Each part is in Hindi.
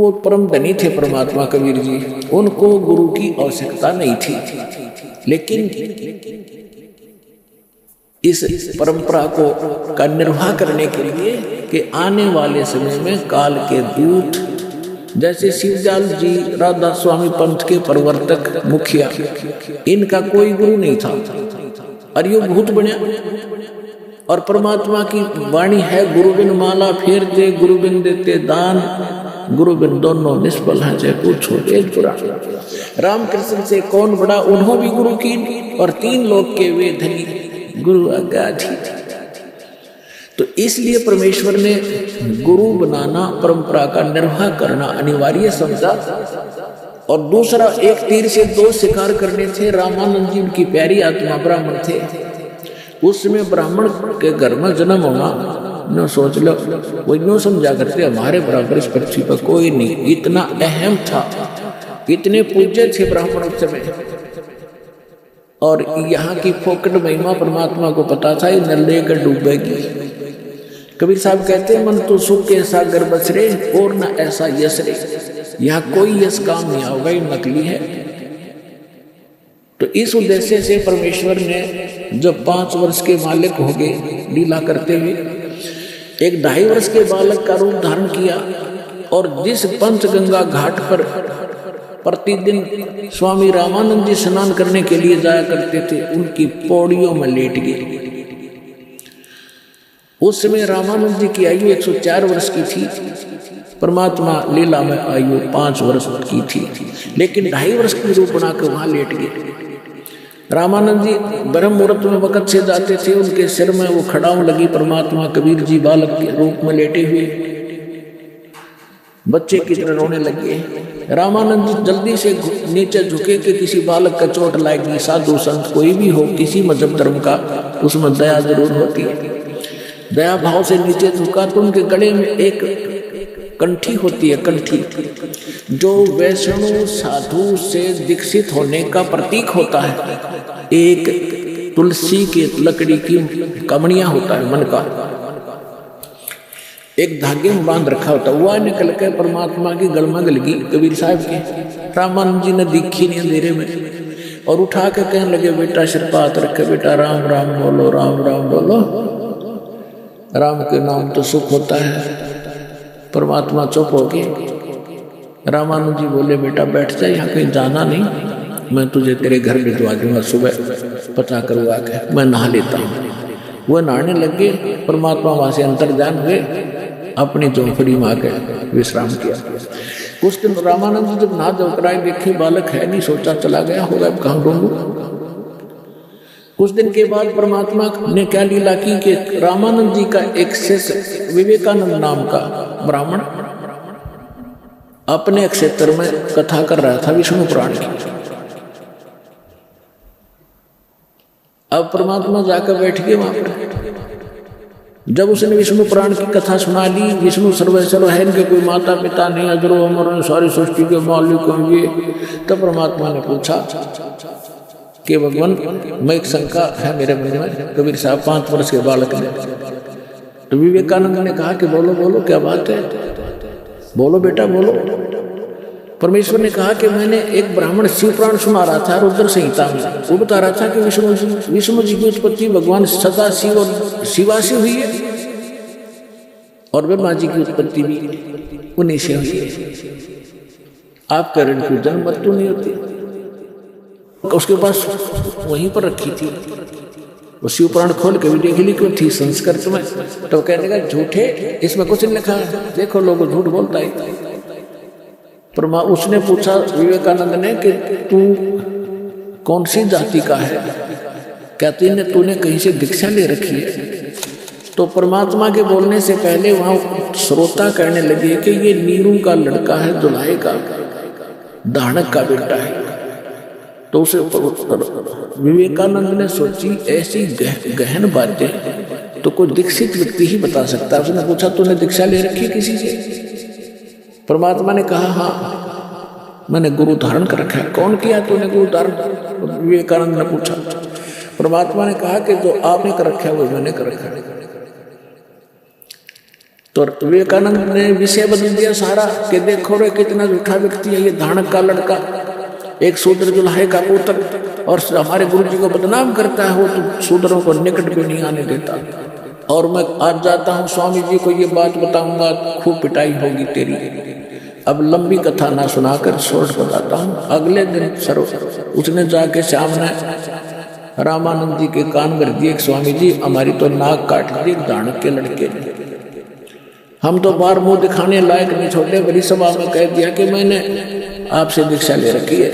वो परम धनी थे परमात्मा कबीर जी, उनको गुरु की आवश्यकता नहीं थी, लेकिन इस परंपरा को का निर्वाह करने के लिए कि आने वाले समय में काल के दूत जैसे शिवजाल जी राधा स्वामी पंथ के प्रवर्तक मुखिया, इनका कोई गुरु नहीं था और ये भूत बने। और परमात्मा की वाणी है, गुरु बिन माला फेर दे, गुरु बिन देते दान, गुरु बिन दोनों निष्फल हैं, चाहे पूछो वेद पुराण। रामकृष्ण से कौन बड़ा, उन्हों भी गुरु की, और 3 लोक के वे धनी गुरु अगाधी। तो इसलिए परमेश्वर ने गुरु बनाना, परंपरा का निर्वाह करना अनिवार्य समझा। और दूसरा, एक तीर से 2 शिकार करने थे। रामानंद जी उनकी प्यारी आत्मा ब्राह्मण थे, उस समय ब्राह्मण के घर में जन्म होना न सोच लो, वो यूं समझा करते हमारे बराबर इस पृथ्वी पर कोई नहीं, इतना अहम था, इतने पूज्य थे ब्राह्मण उस समय। और यहाँ की फोकट महिमा परमात्मा को पता था, ये न लेकर डूबेगी। कबीर साहब कहते हैं, मन तो सुख के सागर बस रे, और न ऐसा यश रे, यहाँ कोई यश काम नहीं होगा, ये नकली है। तो इस उद्देश्य से परमेश्वर ने जब 5 वर्ष के मालिक हो गए लीला करते हुए, एक 2.5 वर्ष के बालक का रूप धारण किया, और जिस पंचगंगा घाट पर प्रतिदिन स्वामी रामानंद जी स्नान करने के लिए जाया करते थे, उनकी पौड़ियों में लेट गए। उस समय रामानंद जी की आयु 104 वर्ष की थी, परमात्मा लीला में आयु 5 वर्ष की थी, लेकिन 2.5 वर्ष की रूप बनाकर वहां लेट गए। रामानंद जी ब्रह्म मुहूर्त में वक़्त से जाते थे, उनके सिर में वो खड़ाऊ लगी, परमात्मा कबीर जी बालक के रूप में लेटे हुए बच्चे की तरह रोने लगे। रामानंद जी जल्दी से नीचे झुके कि किसी बालक का चोट लाएगी। साधु संत कोई भी हो, किसी मजहब धर्म का, उसमें दया जरूर होती है। दया भाव से नीचे झुका तो उनके गले में एक कंठी होती है, कंठी, जो वैष्णव साधु से दीक्षित होने का प्रतीक होता है। एक तुलसी के लकड़ी की कमनिया होता है, मन का एक धागे में बांध रखा होता है, वह निकल के परमात्मा की गलमा गलगी कबीर साहब के। रामानंद जी ने दीखी नहीं अंधेरे में, और उठा के कहने लगे, बेटा सिर पर हाथ रखे, बेटा राम राम बोलो, राम राम बोलो, राम के नाम तो सुख होता है। परमात्मा चुप हो गए। रामानंद जी बोले, बेटा बैठ जा, यहाँ कहीं जाना नहीं, मैं तुझे तेरे घर भिजवा दूंगा, सुबह पता करवा के मैं नहा लेता हूँ। वह नहाने लगे, परमात्मा वहां से अंतर्ध्यान हुए, अपनी झोंपड़ी में आके विश्राम किया। कुछ दिन रामानंद जी जब नहा धोकर आए, देखे बालक है नहीं, सोचा चला गया होगा, अब कहाँ ढूंढूं। कुछ दिन के बाद परमात्मा ने क्या लीला की कि रामानंद जी का एक शिष्य विवेकानंद नाम का ब्राह्मण अपने क्षेत्र में कथा कर रहा था विष्णु पुराण की। अब परमात्मा जाकर बैठ गए वहां पर। जब उसने विष्णु पुराण की कथा सुना ली, विष्णु सर्वेश्वर है, इनके कोई माता पिता नहीं, अजरो अमर सारी सृष्टि के मालिक होंगे, तब परमात्मा ने पूछा कि भगवान, मैं एक शंका है मेरे मन में, कबीर साहब 5 वर्ष के बालक ने। तो विवेकानंद ने कहा कि बोलो बोलो, क्या बात है, बोलो बेटा बोलो। परमेश्वर ने कहा कि मैंने एक ब्राह्मण शिव पुराण सुना रहा था रुद्र संहिता में, वो बता रहा था कि विष्णु जी की उत्पत्ति भगवान सदा शिव और शिवा से हुई है, और ब्रह्मा जी की उत्पत्ति भी उन्हीं से हुई है। आप कह रहे हैं जन्म मृत्यु नहीं होती। उसके पास वहीं पर रखी थी, वो शिव पुराण खोल के भी देख ली, क्यों थी संस्कृत में। तो कहने का झूठे, इसमें कुछ नहीं लिखा है, देखो लोग झूठ बोलता है। उसने पूछा विवेकानंद ने कि तू कौन सी जाति का है, कहती ने तूने कहीं से दीक्षा ले रखी है। तो परमात्मा के बोलने से पहले वहां श्रोता कहने लगे कि ये नीरू का लड़का है, दुल्हे का, दानक का बेटा है। तो उसे विवेकानंद ने सोची ऐसी गहन बातें तो कोई दीक्षित व्यक्ति ही बता सकता है। उसने पूछा तूने दीक्षा ले रखी किसी से? परमात्मा ने कहा हाँ, मैंने गुरु धारण कर रखा है। कौन किया तूने गुरु धारण? विवेकानंद ने पूछा। परमात्मा ने कहा कि जो आपने कर रखा है वो मैंने कर रखा है। तो विवेकानंद ने विषय बदल दिया सारा कि देखो रे कितना झूठा व्यक्ति है ये, धानक का लड़का, एक शूद्र जुल्हे का पुत्र, और हमारे गुरु जी को बदनाम करता है, वो तो शूद्रों को निकट भी नहीं आने देता। और मैं आज जाता हूँ स्वामी जी को ये बात बताऊंगा, खूब पिटाई होगी तेरी। अब लंबी कथा ना सुनाकर शॉर्ट बताता हूँ। अगले दिन उसने जाके सामने रामानंद जी के कान भर दिए, स्वामी जी हमारी तो नाक काट दी धानक के लड़के ने, हम तो बाहर मुंह दिखाने लायक नहीं छोड़े, बड़ी सभा में कह दिया कि मैंने आपसे दीक्षा ले रखी है,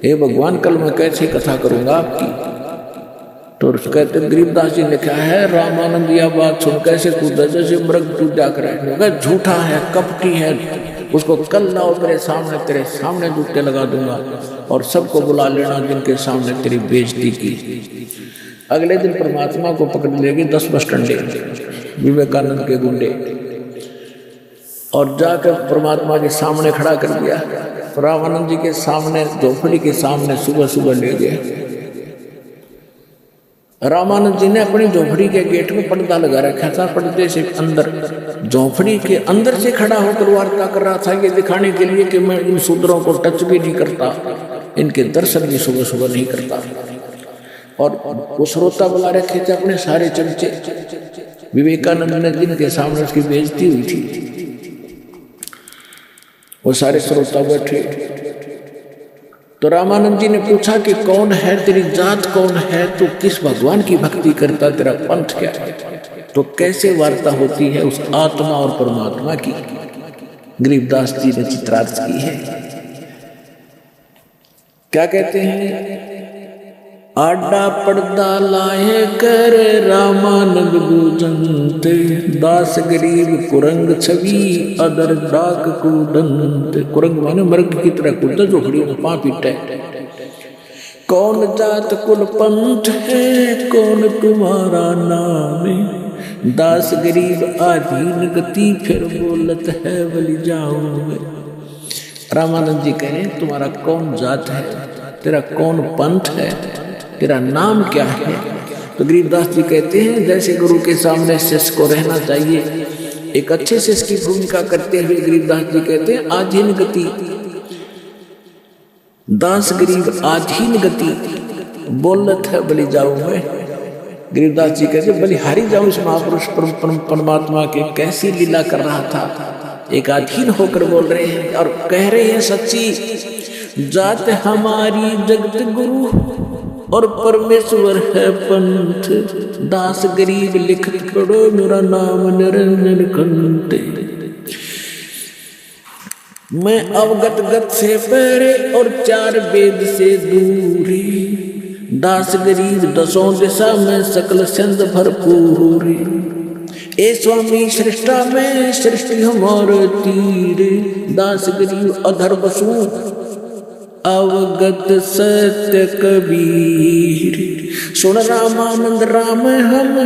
हे भगवान कल मैं कैसे कथा करूंगा आपकी। तो कहते गरीबदास जी ने कहा है रामानंद यह बात सुन कैसे कूदा जैसे मृग टूट जाकर, झूठा है, कपटी है, उसको कल लाओ मेरे सामने, तेरे सामने जूते लगा दूंगा और सबको बुला लेना जिनके सामने तेरी बेइज्जती की। अगले दिन परमात्मा को पकड़ लेगी 10 बस डंडे विवेकानंद के गुंडे, और जाकर परमात्मा के सामने खड़ा कर दिया। रामानंद जी के सामने झोपड़ी के सामने सुबह सुबह ले गए। रामानंद जी ने अपनी झोपड़ी के गेट में पर्दा लगा रखा था, पर्दे से अंदर झोपड़ी के अंदर से खड़ा होकर वार्ता कर रहा था, ये दिखाने के लिए कि मैं इन शूद्रों को टच भी नहीं करता, इनके दर्शन भी सुबह सुबह नहीं करता। और वो श्रोता बुला रखे थे अपने सारे चमचे, विवेकानंद ने जिनके सामने उसकी बेइज्जती हुई थी वो सारे श्रोता बैठे। तो रामानंद जी ने पूछा कि कौन है, तेरी जात कौन है, तू किस भगवान की भक्ति करता, तेरा पंथ क्या है। तो कैसे वार्ता होती है उस आत्मा और परमात्मा की, गरीबदास जी ने चित्रार्थ की है। क्या कहते हैं, आडा पर्दा लाए कर रामानंद बूझनते, दास गरीब कुरंग छवि अदर डाक कूदनते। कुरंग माने मृग की तरह कूदता, झोपड़ी में पांव पीटे। कौन जात कुल पंथ है, कौन तुम्हारा नाम है, दास गरीब आधीन गति फिर बोलत है बलि जाऊं। रामानंद जी कह रहे तुम्हारा कौन जात है, तेरा कौन पंथ है, तेरा नाम क्या है। तो गरीबदास जी कहते हैं जैसे गुरु के सामने शिष्य को रहना चाहिए, एक अच्छे शिष्य की भूमिका करते हुए गरीबदास जी कहते हैं आधीन गति, दास गरीब आधीन गति बोलत है बलि जाऊं मैं। गरीबदास जी कहते बलिहारी जाऊं इस महापुरुष परमात्मा के कैसी लीला कर रहा था, एक अधीन होकर बोल रहे हैं और कह रहे हैं सच्ची जात हमारी जगत गुरु और परमेश्वर है पंथ, दास गरीब लिखत पढ़ो मेरा नाम निरंजन कंते। मैं अवगत गत से परे और 4 वेद से दूरी, दास गरीब 10 दिशा में सकल छंद भरपूरी। ए स्वामी सृष्टा में सृष्टि हमारे तीरे, दास गरीब अधर बसू अवगत सत्य कबीर। सुन रामानंद राम हम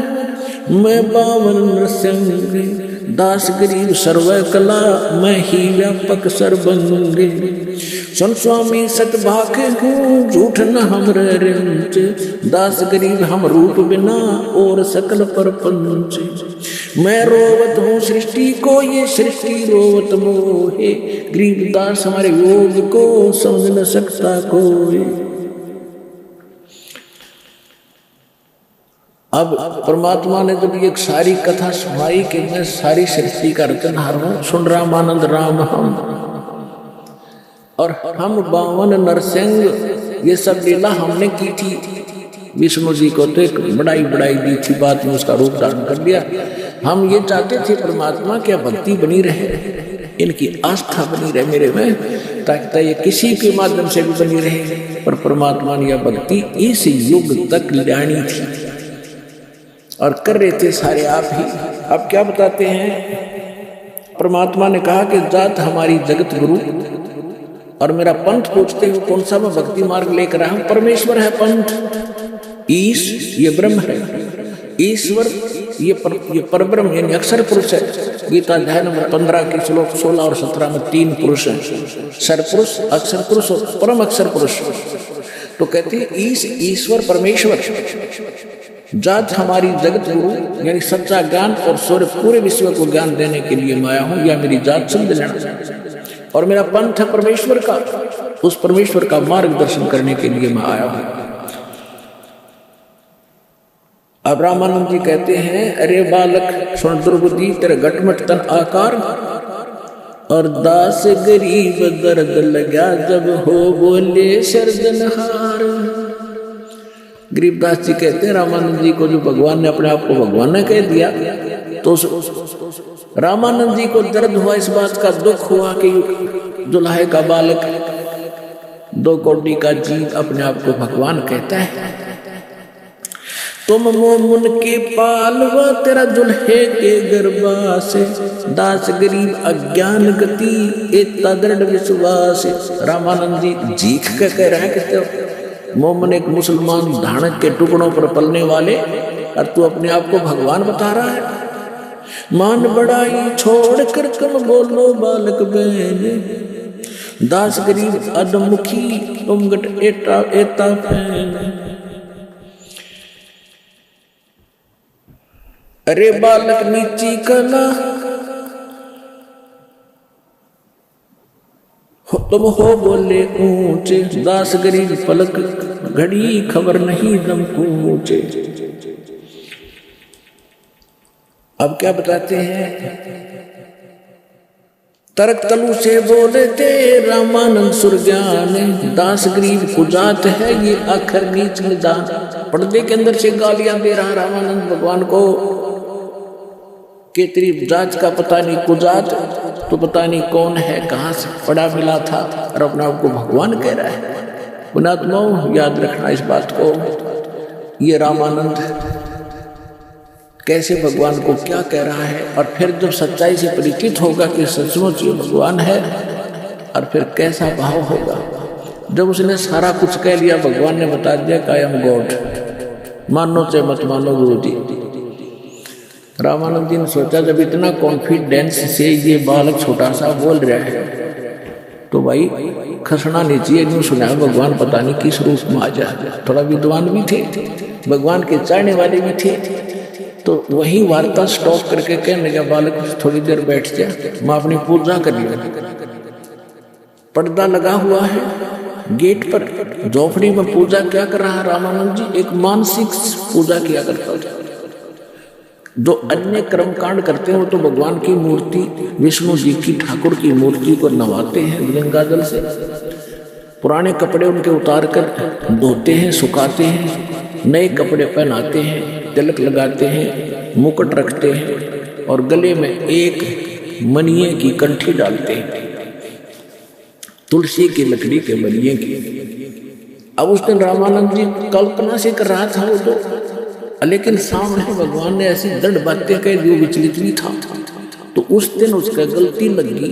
मैं बावन नृसिंह, दास गरीब सर्व कला मैं ही व्यापक सर्वंगे। सुन स्वामी सतभाग हूँ झूठ न हम रंच, दास गरीब हम रूप बिना और सकल परपंच। मैं रोवत हूँ सृष्टि को ये सृष्टि रोवत मोहे, गरीबदास हमारे योग को समझ न सकता कोई। अब परमात्मा ने जब ये सारी कथा सुनाई कि मैं सारी सृष्टि का रचनहार हूँ, सुन रामानंद राम हम और हम 52 नरसिंह, ये सब लीला हमने की थी। विष्णु जी को तो एक बड़ाई दी थी, बाद में उसका रूप धारण कर लिया। हम ये चाहते थे परमात्मा क्या भक्ति बनी रहे, इनकी आस्था बनी रहे मेरे में, ताकि ये किसी के माध्यम से भी बनी रहे। पर परमात्मा ने यह भक्ति इस युग तक लानी थी और कर रहे थे सारे आप ही। अब क्या बताते हैं, परमात्मा ने कहा कि जात हमारी जगत गुरु और मेरा पंथ पूछते हो कौन सा मैं भक्ति मार्ग लेकर आया हूं। परमेश्वर है पंथ, ईश ये ब्रह्म है, ईश्वर ये परब्रह्म यानी अक्षर पुरुष है। गीता अध्याय नंबर 15 के श्लोक 16 और 17 में 3 पुरुष हैं, सरपुरुष, अक्षर पुरुष और परम अक्षर पुरुष। तो कहते हैं ईश ईश्वर परमेश्वर जात हमारी जगत गुरु यानी सच्चा ज्ञान और सूर्य पूरे विश्व को ज्ञान देने के लिए मैं आया हूं, या मेरी जात समझ लेना। और मेरा पंथ है परमेश्वर का, उस परमेश्वर का मार्गदर्शन करने के लिए मैं आया हूं। अब रामानंद जी कहते हैं, अरे बालक सुन दुर्बुद्धि, तेरे घटमट तन आकार और दास गरीब दर्द लगा जब हो बोले सर्जनहार। गरीबदास जी कहते हैं रामानंद जी को जो भगवान ने अपने आप को भगवान ने कह दिया, तो रामानंद जी को दर्द हुआ, इस बात का दुख हुआ कि दुल्हे का बालक 2 कोटि का जीव अपने आप को भगवान कहता है। तुम मोमुन के पालवा तेरा दुल्हे के गर्भा से, दास गरीब अज्ञान गति इतना दृढ़ विश्वास। रामानंद जी जीख के कह रहे हैं कि मोमन एक मुसलमान धानक के टुकड़ों पर पलने वाले, और तू अपने आप को भगवान बता रहा है। मान बड़ाई छोड़ कर तुम बोलो बालक बहन, दास गरीब अधमुखी तुम गट एता फैन। अरे बालक नीची कला तुम हो बोले ऊंचे, दास गरीब पलक घड़ी खबर नहीं दम कूचे। अब क्या बताते हैं, तर्क तलु से बोले थे रामानंद सुरज्ञान, दास गरीब कुजात है ये आखिर नीच निदान। पर्दे के अंदर से गालियां दे रहा रामानंद भगवान को कि तेरी जात का पता नहीं, कुजात तो पता नहीं कौन है, कहाँ से पड़ा मिला था, और अपने आप को भगवान कह रहा है। पुणात्माओं याद रखना इस बात को, ये रामानंद कैसे भगवान को क्या कह रहा है, और फिर जब सच्चाई से परिचित होगा कि सचमुच ये भगवान है, और फिर कैसा भाव होगा। जब उसने सारा कुछ कह लिया, भगवान ने बता दिया कि आई एम गॉड, मानो चाहे मत मानो गुरु जी। रामानंद जी ने सोचा जब इतना कॉन्फिडेंस से ये बालक छोटा सा बोल रहा है, तो भाई खसना नहीं चाहिए, यूँ सुना भगवान पता नहीं किस रूप में आ जाए। थोड़ा विद्वान भी थे, भगवान के चाहने वाले भी थे, तो वही वार्ता स्टॉप करके कहने लगा, बालक थोड़ी देर बैठ जा, मैं अपनी पूजा कर लूँगा। पर्दा लगा हुआ है गेट पर, झोपड़ी में पूजा क्या कर रहा है रामानंद जी, एक मानसिक पूजा किया करता था। जो अन्य कर्मकांड करते हैं वो तो भगवान की मूर्ति, विष्णु जी की, ठाकुर की मूर्ति को नवाते हैं गंगा जल से, पुराने कपड़े उनके उतार कर धोते हैं, सुखाते हैं, नए कपड़े पहनाते हैं, तिलक लगाते हैं, मुकुट रखते हैं, और गले में एक मनिये की कंठी डालते हैं, तुलसी की लकड़ी के मनिये की। अब उस दिन रामानंद जी कल्पना से कर रहा था वो तो, लेकिन सामने भगवान ने ऐसी दृढ़ बातें कही जो विचलित भी था। तो उस दिन उसका गलती लगी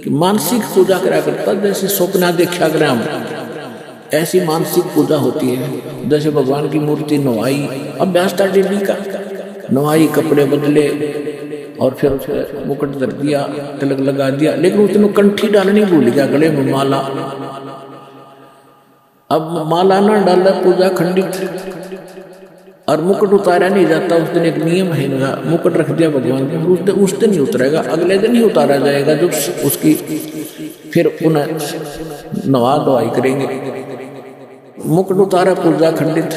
कि मानसिक पूजा करा करता, जैसे स्वप्न देखा करा हम, ऐसी मानसिक पूजा होती है। जैसे भगवान की मूर्ति नवाई, अभ्यास था डेली का, नवाई, कपड़े बदले, और फिर उसे मुकुट धर दिया, तिलक लगा दिया, लेकिन उसने कंठी डालनी भूल गया, गले में माला। अब माला ना डाला पूजा खंडित, और मुकुट उतारा नहीं जाता। उस दिन एक नियम है इनका, मुकुट रख दिया भगवान के, उस दिन नहीं उतरेगा, अगले दिन ही उतारा जाएगा, जब उसकी फिर पुनः नवा दवाई करेंगे। मुकुट उतारा पूजा खंडित,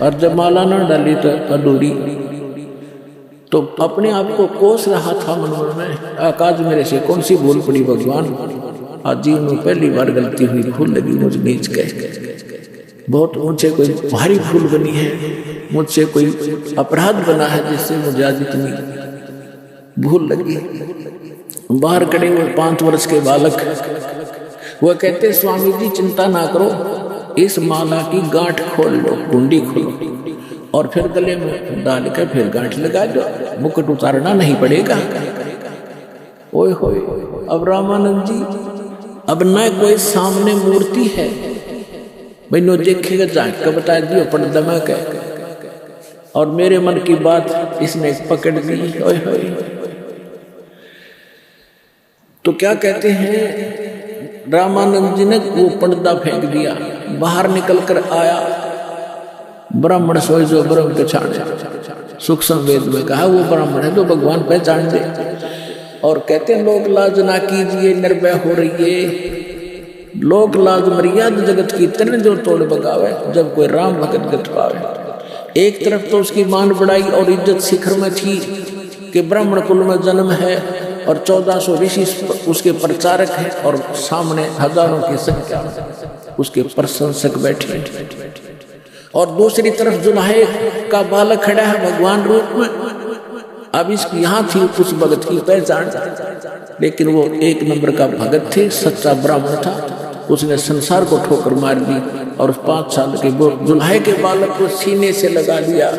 और जब माला न डाली तो अधूरी। तो अपने आप को कोस रहा था मन में, आकाश मेरे से कौन सी भूल पड़ी भगवान, आज जीवन में पहली बार गलती हुई, भूल लगी मुझ नीच कह, बहुत मुझसे कोई भारी भूल बनी है, मुझसे कोई अपराध बना है जिससे मुझे आज इतनी भूल लगी। बाहर खड़े हुए 5 वर्ष के बालक वह कहते, स्वामी जी चिंता ना करो, इस माला की गांठ खोल लो, कुंडी खोलो, और फिर गले में डाल कर फिर गांठ लगा दो, मुकुट उतारना नहीं पड़ेगा। ओए होए, अब रामानंद जी, अब न कोई सामने मूर्ति है, मैंने देखेगा जाके का बता दियो पर्दा में क्या, और मेरे मन की बात इसने पकड़ ली। ओए होए, तो क्या कहते हैं, रामानंद जी ने वो पर्दा फेंक दिया, बाहर निकल कर आया, ब्राह्मण सोए जो ब्रह्म पहचाने। सूक्ष्म वेद में कहा वो ब्राह्मण है जो भगवान पहचान दे। और कहते हैं लोक लाज ना कीजिए निर्भय हो रही है। लोक लाज मर्याद जगत की तन जो तोड़ बगावे, जब कोई राम भगत गत पावे। एक तरफ तो उसकी मान बढ़ाई और इज्जत शिखर में थी कि ब्राह्मण कुल में जन्म है और 1400 ऋषि उसके प्रचारक है और सामने हजारों की संख्या उसके प्रशंसक बैठे। और दूसरी तरफ जुल्हे का बालक खड़ा है भगवान रूप में। अब इसकी यहाँ थी उस भगत की पहचान, लेकिन वो एक नंबर का भगत थे, सच्चा ब्राह्मण था। उसने संसार को ठोकर मार दी और 5 साल के जुल्हे के बालक को सीने से लगा दिया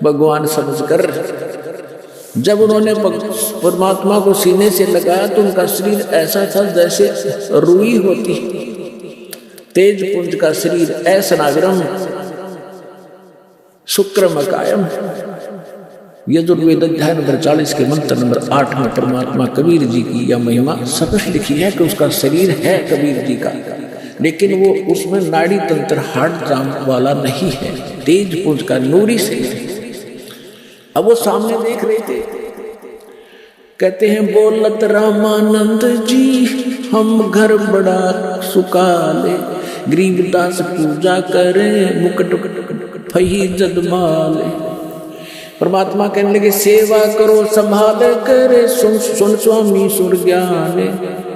भगवान समझकर। जब उन्होंने परमात्मा को सीने से लगाया तो उनका शरीर ऐसा था जैसे रुई होती, तेज पुंज का शरीर, ऐसनाग्रम शुक्रमकायम। यजुर्वेद अध्याय नंबर 40 के मंत्र नंबर 8 में परमात्मा कबीर जी की यह महिमा स्पष्ट लिखी है कि उसका शरीर है कबीर जी का, लेकिन वो उसमें नाड़ी तंत्र हार्ट जाम वाला नहीं है, तेज पुंज का नूरी शरीर। अब वो सामने देख रहे थे, कहते हैं बोलत रामानंद जी हम घर बड़ा सुकाले, गरीबदास पूजा करें मुकुट फही जदमाले। परमात्मा कहने लगे सेवा करो संभाल करे, सुन सुन स्वामी सुर ज्ञाने,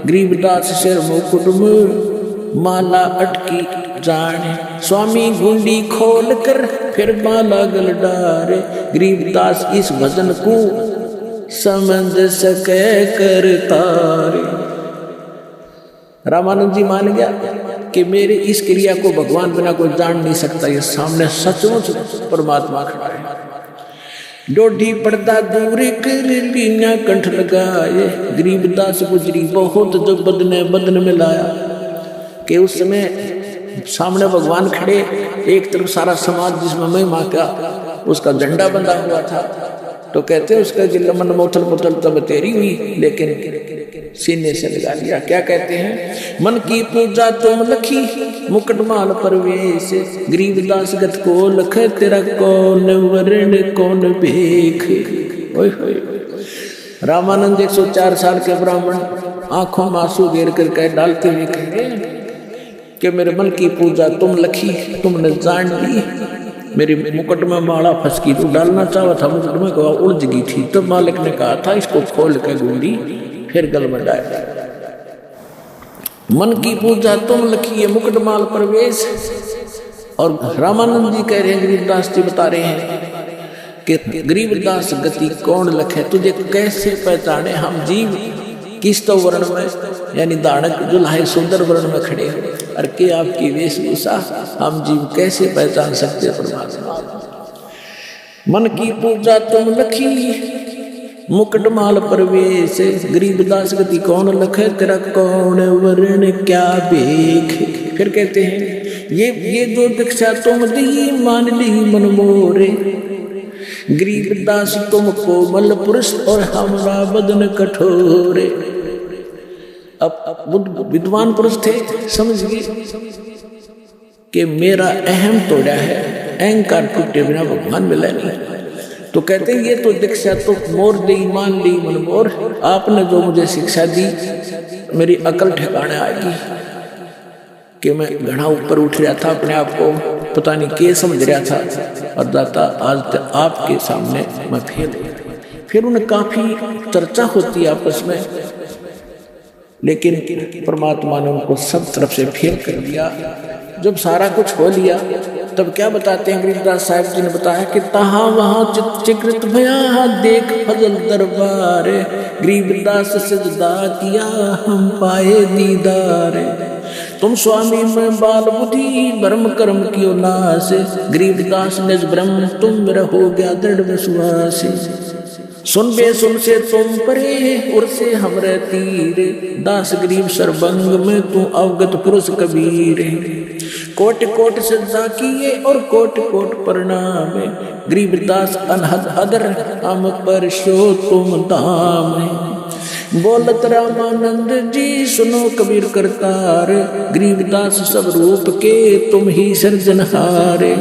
गरीबदास सिर मुकुट में माला अटकी जाने, स्वामी गुंडी खोल कर फिर माला गल डारे, गरीबदास इस भजन को समझ सके कर तारे। रामानंद जी मान गया कि मेरे इस क्रिया को भगवान बिना कोई जान नहीं सकता। ये सामने सचमुच परमात्मा खड़ा है। डोढ़ी पर्दा दूर कर लीना कंठ लगाए, गरीबदास गुजरी बहुत जो बदने बदन में लाया। कि उस समय सामने भगवान खड़े, एक तरफ सारा समाज जिसमें महिमा का उसका झंडा बंधा हुआ था, तो कहते उसका मन मोथल मोथल तब तेरी हुई, लेकिन सीने से लगा लिया। क्या कहते हैं, मन की पूजा तुम लखी मुकटमाल परवेश, गरीबदास गत को लख तेरा कौन वर्ण कौन भेख। रामानंद 104 साल के ब्राह्मण आंखों में आंसू घेर कर कह डालते हुए कहे कि मेरे मन की पूजा तुम लखी, तुमने जान ली। मेरे मुकुट में माला फंस की, तू डालना चाहा था मुकुट में, कहा उलझ गई थी। तो मालिक ने कहा था इसको खोल के गुंडी फिर गल में डाल। मन की पूजा तुम लखी है मुकुट माल प्रवेश। और रामानंद जी कह रहे हैं, गरीबदास जी बता रहे हैं कि गरीबदास गति कौन लखे, तुझे कैसे पहचाने। हम जीव किस तो वर्ण में यानी दानक जुल्हे सुंदर वर्ण में खड़े हो, और के आपकी वेशभूषा हम जीव कैसे पहचान सकते परमात्मा। मन की पूजा तुम लखी मुकटमाल प्रवेश, गरीबदास गति कौन लखे तेरा कौन वर्ण क्या भेख। फिर कहते हैं ये जो दीक्षा तुम दी मान ली मन मोरे, गरीबदास तुम कोमल पुरुष और हमारा बदन कठोरे। अब विद्वान पुरुष थे, समझ गए कि मेरा अहम तोड़ा है, अहंकार टूटे बिना भगवान मिला नहीं। तो कहते हैं ये तो दीक्षा तो मोर दी मान ली मन मोर, आपने जो मुझे शिक्षा दी मेरी अकल ठिकाने आएगी कि मैं घना ऊपर उठ रहा था, अपने आप को पता नहीं क्या समझ रहा था, और दाता आज तक आपके सामने मैं फेल। फिर उन्हें काफी चर्चा होती है आपस में, लेकिन परमात्मा ने उनको सब तरफ से फेल कर दिया। जब सारा कुछ हो लिया तब क्या बताते हैं गरीबदास साहब जी ने बताया कि तहाँ वहाँ चिकृत भया देख फजल दरबार, गरीबदास सजदा किया हम पाए दीदार, तुम स्वामी में बाल बुद्धि ब्रह्म कर्म कियो नाश, गरीबदास निज ब्रह्म तुम रहो गया दृढ़ विश्वास, सुन बे सुन से तुम परे उर से हमरे तीर, दास गरीब सर्वंग में तू अवगत पुरुष कबीर, कोट कोट सज्जा किए और कोट कोट प्रणाम, गरीबदास अनहद अदर हम पर शो तुम धाम, बोलत रामानंद जी सुनो कबीर करतार, गरीबदास सब रूप के तुम ही सर्जनहारे,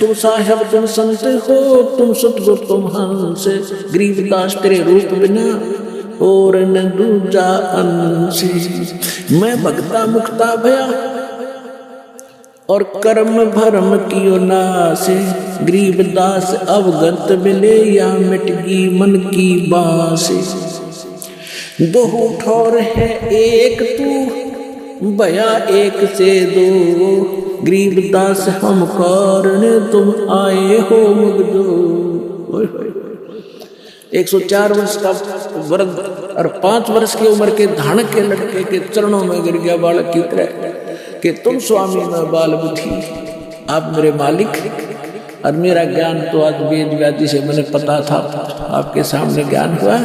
तुम साहेब तुम संत हो, तुम सतगुर तुम हंस, गरीबदास तेरे रूप बिना और न दूजा अंश। मैं भगता मुक्ता भया और कर्म भरम कियो नाश, गरीबदास अवगत मिले या मिटगी मन की बास। दो ठौर है एक तू भया एक से दो, गरीबदास हम कारण तुम आए हो मुगदो। 104 वर्ष का वृद्ध और 5 वर्ष की उम्र के धानक के लड़के के चरणों में गिर गया बालक की तरह कि तुम स्वामी मैं बाल बुद्धि, आप मेरे मालिक, और मेरा ज्ञान तो आज वेद व्याधि से मैंने पता था, आपके सामने ज्ञान हुआ।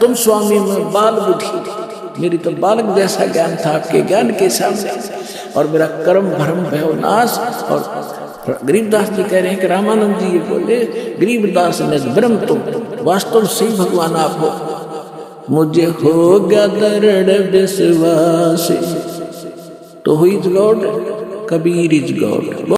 तुम स्वामी मैं बाल बुद्धि, मेरी तो बालक जैसा ज्ञान था आपके ज्ञान के सामने, और मेरा कर्म भरम भयो नाश। और गरीबदास जी कह रहे हैं कि रामानंद जी ये बोले, गरीबदास ने ब्रह्म तुम वास्तव से भगवान आप हो, मुझे हो गया दृढ़ विश्वास। तो who is God? Kabir is God.